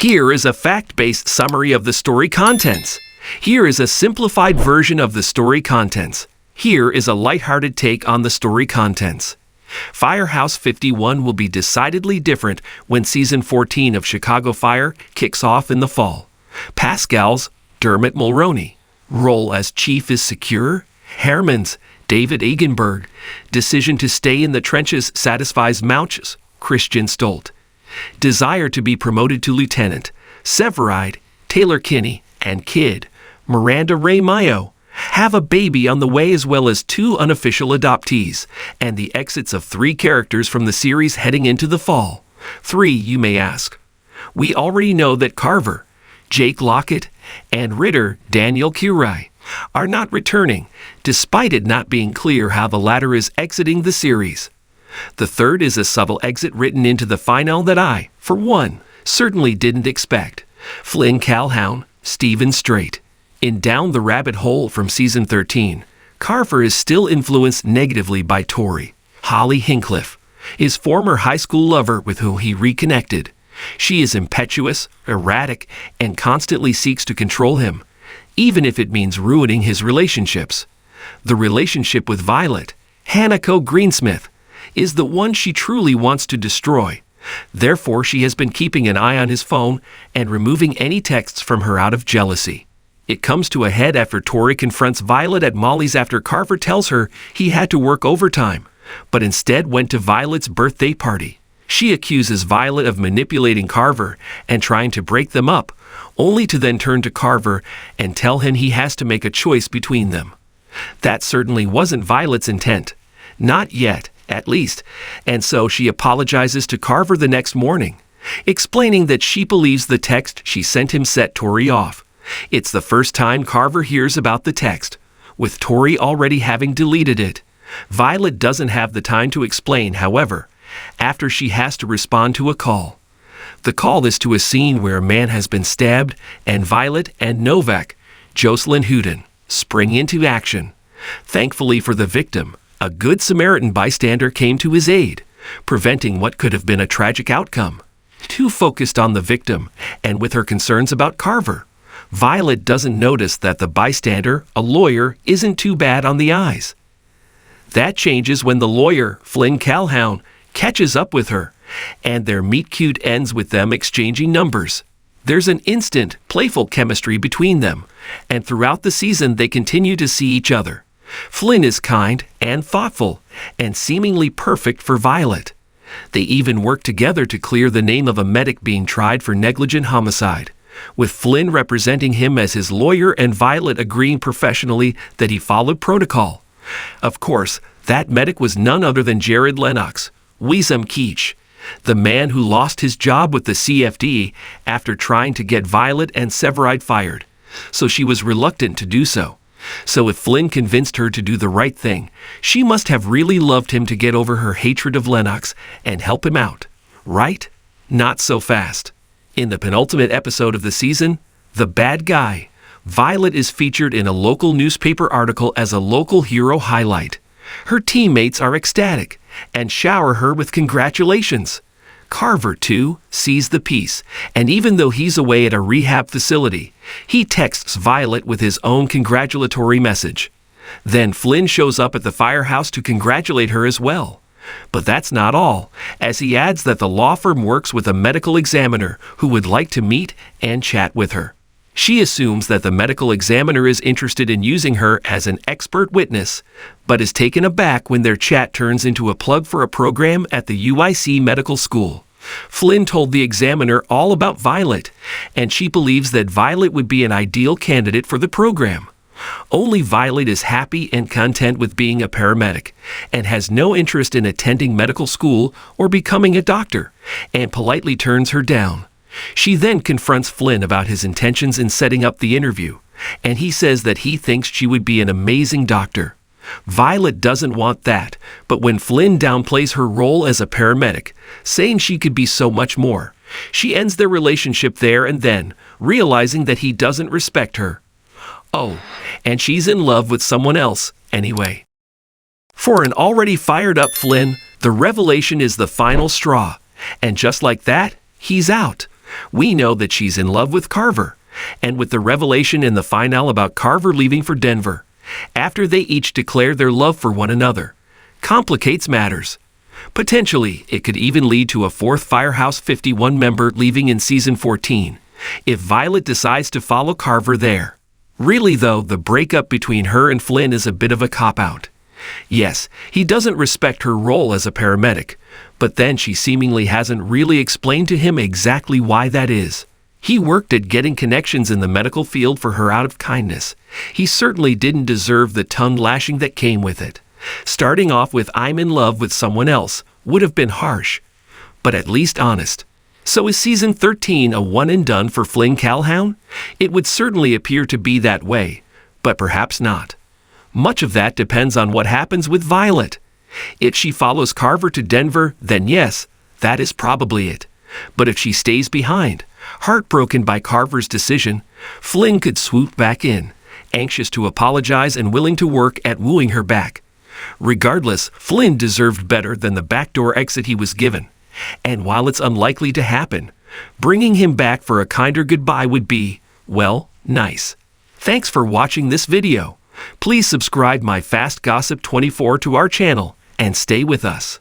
Here is a fact-based summary of the story contents. Here is a simplified version of the story contents. Here is a lighthearted take on the story contents. Firehouse 51 will be decidedly different when Season 14 of Chicago Fire kicks off in the fall. Pascal's Dermot Mulroney. Role as chief is secure. Herman's David Egenberg. Decision to stay in the trenches satisfies Mouch's Christian Stolt. Desire to be promoted to lieutenant. Severide, Taylor Kinney, and Kid, Miranda Ray Mayo. Have a baby on the way, as well as 2 unofficial adoptees, and the exits of 3 characters from the series heading into the fall. 3, you may ask. We already know that Carver, Jake Lockett, and Ritter, Daniel Curai, are not returning, despite it not being clear how the latter is exiting the series. The third is a subtle exit written into the finale that I, for one, certainly didn't expect. Flynn Calhoun, Stephen Strait. In Down the Rabbit Hole from Season 13, Carver is still influenced negatively by Tori, Holly Hincliffe, his former high school lover with whom he reconnected. She is impetuous, erratic, and constantly seeks to control him, even if it means ruining his relationships. The relationship with Violet, Hanako Greensmith, is the one she truly wants to destroy. Therefore, she has been keeping an eye on his phone and removing any texts from her out of jealousy. It comes to a head after Tori confronts Violet at Molly's after Carver tells her he had to work overtime, but instead went to Violet's birthday party. She accuses Violet of manipulating Carver and trying to break them up, only to then turn to Carver and tell him he has to make a choice between them. That certainly wasn't Violet's intent. Not yet, at least, and so she apologizes to Carver the next morning, explaining that she believes the text she sent him set Tori off. It's the first time Carver hears about the text, with Tori already having deleted it. Violet doesn't have the time to explain, however, after she has to respond to a call. The call is to a scene where a man has been stabbed, and Violet and Novak, Jocelyn Houdin, spring into action. Thankfully for the victim, a good Samaritan bystander came to his aid, preventing what could have been a tragic outcome. Too focused on the victim, and with her concerns about Carver, Violet doesn't notice that the bystander, a lawyer, isn't too bad on the eyes. That changes when the lawyer, Flynn Calhoun, catches up with her, and their meet-cute ends with them exchanging numbers. There's an instant, playful chemistry between them, and throughout the season they continue to see each other. Flynn is kind and thoughtful, and seemingly perfect for Violet. They even work together to clear the name of a medic being tried for negligent homicide, with Flynn representing him as his lawyer and Violet agreeing professionally that he followed protocol. Of course, that medic was none other than Jared Lennox, Wissam Keach, the man who lost his job with the CFD after trying to get Violet and Severide fired, so she was reluctant to do so. So if Flynn convinced her to do the right thing, she must have really loved him to get over her hatred of Lennox and help him out, right? Not so fast. In the penultimate episode of the season, The Bad Guy, Violet is featured in a local newspaper article as a local hero highlight. Her teammates are ecstatic and shower her with congratulations. Carver, too, sees the piece, and even though he's away at a rehab facility, he texts Violet with his own congratulatory message. Then Flynn shows up at the firehouse to congratulate her as well. But that's not all, as he adds that the law firm works with a medical examiner who would like to meet and chat with her. She assumes that the medical examiner is interested in using her as an expert witness, but is taken aback when their chat turns into a plug for a program at the UIC Medical School. Flynn told the examiner all about Violet, and she believes that Violet would be an ideal candidate for the program. Only Violet is happy and content with being a paramedic, and has no interest in attending medical school or becoming a doctor, and politely turns her down. She then confronts Flynn about his intentions in setting up the interview, and he says that he thinks she would be an amazing doctor. Violet doesn't want that, but when Flynn downplays her role as a paramedic, saying she could be so much more, she ends their relationship there and then, realizing that he doesn't respect her. Oh, and she's in love with someone else, anyway. For an already fired-up Flynn, the revelation is the final straw, and just like that, he's out. We know that she's in love with Carver, and with the revelation in the finale about Carver leaving for Denver, after they each declare their love for one another, complicates matters. Potentially, it could even lead to a fourth Firehouse 51 member leaving in season 14, if Violet decides to follow Carver there. Really though, the breakup between her and Flynn is a bit of a cop-out. Yes, he doesn't respect her role as a paramedic, but then she seemingly hasn't really explained to him exactly why that is. He worked at getting connections in the medical field for her out of kindness. He certainly didn't deserve the tongue lashing that came with it. Starting off with "I'm in love with someone else" would have been harsh, but at least honest. So is season 13 a one and done for Flynn Calhoun? It would certainly appear to be that way, but perhaps not. Much of that depends on what happens with Violet. If she follows Carver to Denver, then yes, that is probably it. But if she stays behind, heartbroken by Carver's decision, Flynn could swoop back in, anxious to apologize and willing to work at wooing her back. Regardless, Flynn deserved better than the backdoor exit he was given. And while it's unlikely to happen, bringing him back for a kinder goodbye would be, well, nice. Thanks for watching this video. Please subscribe my Fast Gossip 24 to our channel and stay with us.